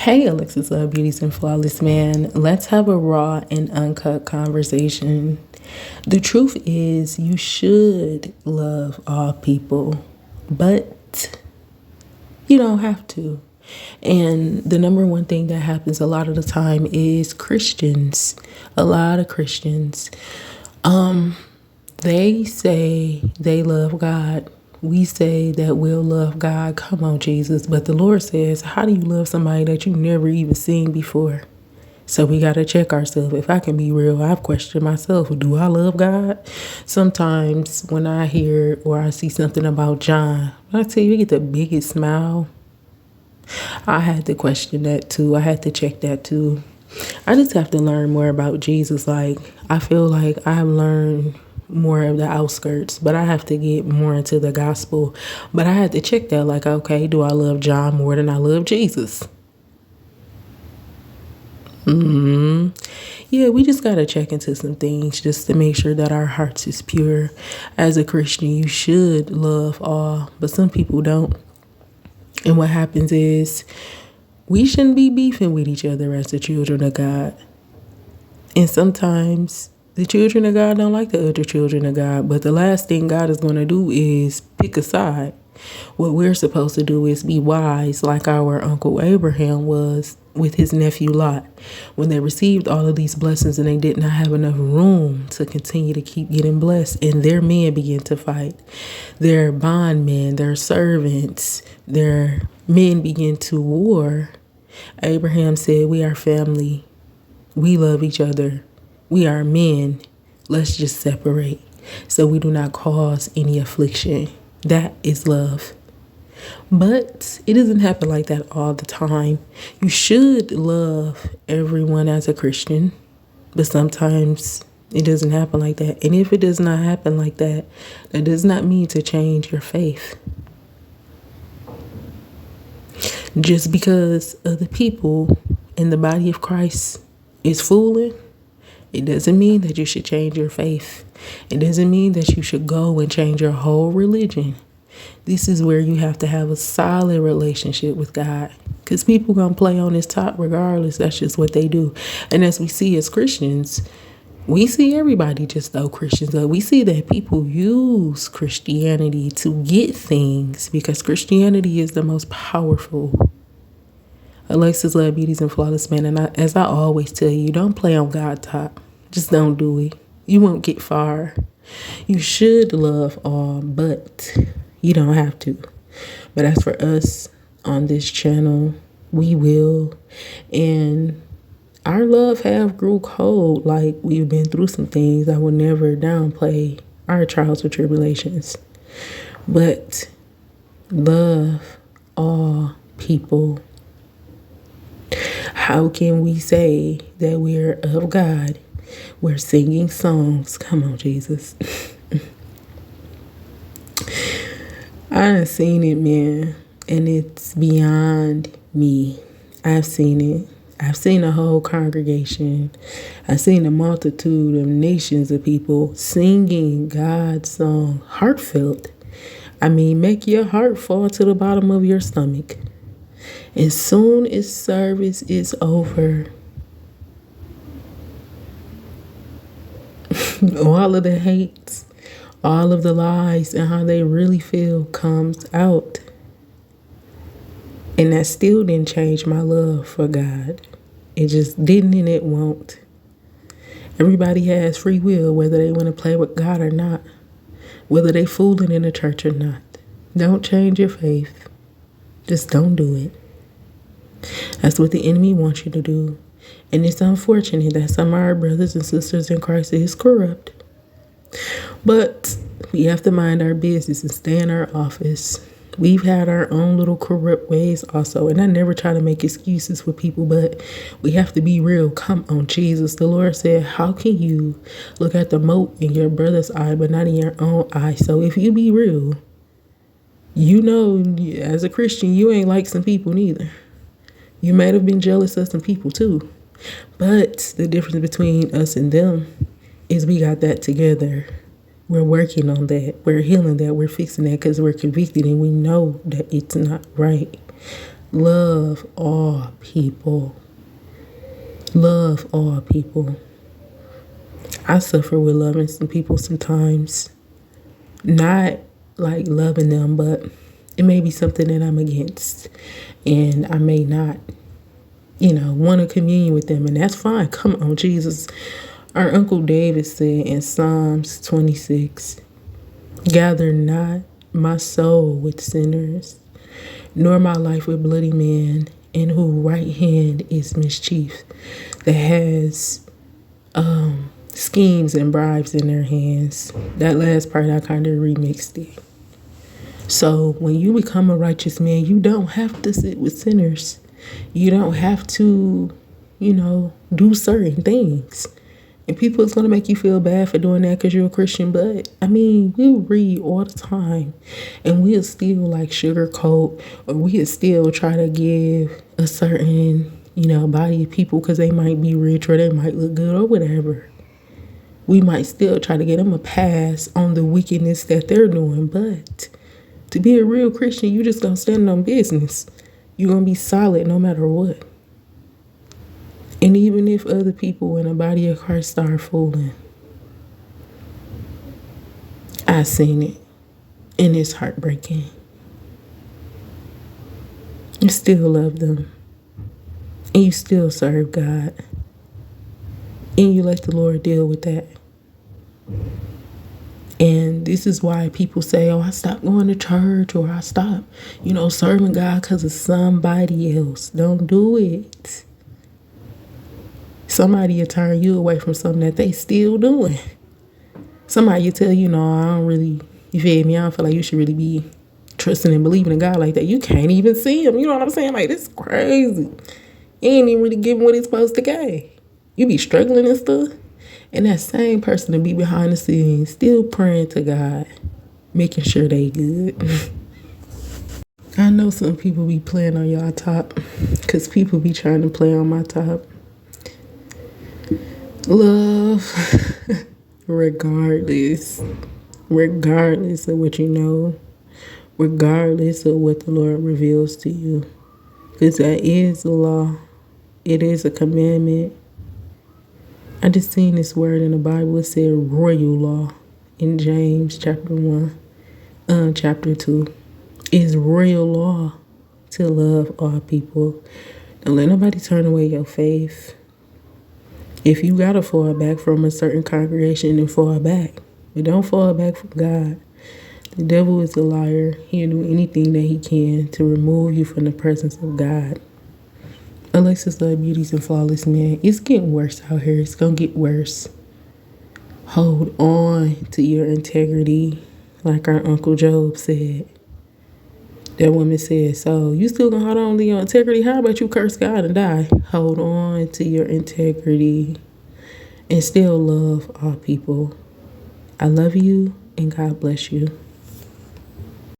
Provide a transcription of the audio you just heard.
Hey, Alexus, beauties and flawless man. Let's have a raw and uncut conversation. The truth is, you should love all people, but you don't have to. And the number one thing that happens a lot of the time is Christians, a lot of Christians, they say they love God. We say that we'll love God. Come on, Jesus. But the Lord says, how do you love somebody that you've never even seen before? So we got to check ourselves. If I can be real, I've questioned myself. Do I love God? Sometimes when I hear or I see something about John, I tell you, you get the biggest smile. I had to question that too. I had to check that too. I just have to learn more about Jesus. Like, I feel like I've learned more of the outskirts, but I have to get more into the gospel. But I had to check that, like, okay, do I love John more than I love Jesus? Yeah, we just got to check into some things just to make sure that our hearts is pure. As a Christian, you should love all, but some people don't. And what happens is we shouldn't be beefing with each other as the children of God. And sometimes the children of God don't like the other children of God. But the last thing God is going to do is pick a side. What we're supposed to do is be wise, like our Uncle Abraham was with his nephew Lot. When they received all of these blessings and they did not have enough room to continue to keep getting blessed, and their men began to fight. Their bondmen, their servants, their men began to war. Abraham said, we are family. We love each other. We are men. Let's just separate so we do not cause any affliction. That is love. But it doesn't happen like that all the time. You should love everyone as a Christian, but sometimes it doesn't happen like that. And if it does not happen like that, that does not mean to change your faith. Just because other people in the body of Christ is fooling, it doesn't mean that you should change your faith. It doesn't mean that you should go and change your whole religion. This is where you have to have a solid relationship with God, because people going to play on this top regardless. That's just what they do. And as we see as Christians, we see everybody just throw Christians up. We see that people use Christianity to get things because Christianity is the most powerful. Alexus, love, beauties, and flawless man. And as I always tell you, don't play on God top. Just don't do it. You won't get far. You should love all, but you don't have to. But as for us on this channel, we will. And our love have grew cold. Like, we've been through some things. I will never downplay our trials or tribulations. But love all people. How can we say that we're of God? We're singing songs. Come on, Jesus. I've seen it, man, and it's beyond me. I've seen it. I've seen a whole congregation. I've seen a multitude of nations of people singing God's song, heartfelt. I mean, make your heart fall to the bottom of your stomach. As soon as service is over, all of the hates, all of the lies, and how they really feel comes out. And that still didn't change my love for God. It just didn't, and it won't. Everybody has free will, whether they want to play with God or not, whether they fooling in the church or not. Don't change your faith. Just don't do it. That's what the enemy wants you to do. And it's unfortunate that some of our brothers and sisters in Christ is corrupt. But we have to mind our business and stay in our office. We've had our own little corrupt ways also. And I never try to make excuses for people, but we have to be real. Come on, Jesus. The Lord said, how can you look at the mote in your brother's eye, but not in your own eye? So if you be real, you know, as a Christian, you ain't like some people neither. You might have been jealous of some people too. But the difference between us and them is we got that together. We're working on that. We're healing that. We're fixing that because we're convicted and we know that it's not right. Love all people. Love all people. I suffer with loving some people sometimes. Not like loving them, but it may be something that I'm against. And I may not, want to commune with them. And that's fine. Come on, Jesus. Our Uncle David said in Psalms 26, gather not my soul with sinners, nor my life with bloody men, in whose right hand is mischief, that has schemes and bribes in their hands. That last part, I kind of remixed it. So when you become a righteous man, you don't have to sit with sinners. You don't have to, do certain things. And people is going to make you feel bad for doing that because you're a Christian. But, we'll read all the time. And we'll still like sugarcoat, or we'll still try to give a certain, body of people because they might be rich or they might look good or whatever. We might still try to get them a pass on the wickedness that they're doing. But to be a real Christian, you just going to stand on business. You're going to be solid no matter what. And even if other people in the body of Christ start fooling, I've seen it, and it's heartbreaking. You still love them, and you still serve God, and you let the Lord deal with that. And this is why people say, I stopped going to church, or I stopped, serving God because of somebody else. Don't do it. Somebody will turn you away from something that they still doing. Somebody will tell you, no, I don't really, you feel me? I don't feel like you should really be trusting and believing in God like that. You can't even see him. You know what I'm saying? Like, this is crazy. You ain't even really giving what he's supposed to get. You be struggling and stuff. And that same person to be behind the scenes, still praying to God, making sure they good. I know some people be playing on y'all top because people be trying to play on my top. Love, regardless of what you know, regardless of what the Lord reveals to you. Because that is the law. It is a commandment. I just seen this word in the Bible. It said royal law in James chapter 1, chapter 2. It's royal law to love all people. Don't let nobody turn away your faith. If you gotta fall back from a certain congregation, then fall back. But don't fall back from God. The devil is a liar. He'll do anything that he can to remove you from the presence of God. Alexus love beauties and flawless man. It's getting worse out here. It's gonna get worse. Hold on to your integrity, like our Uncle Job said. That woman said, so you still gonna hold on to your integrity? How about you curse God and die? Hold on to your integrity and still love all people. I love you and God bless you.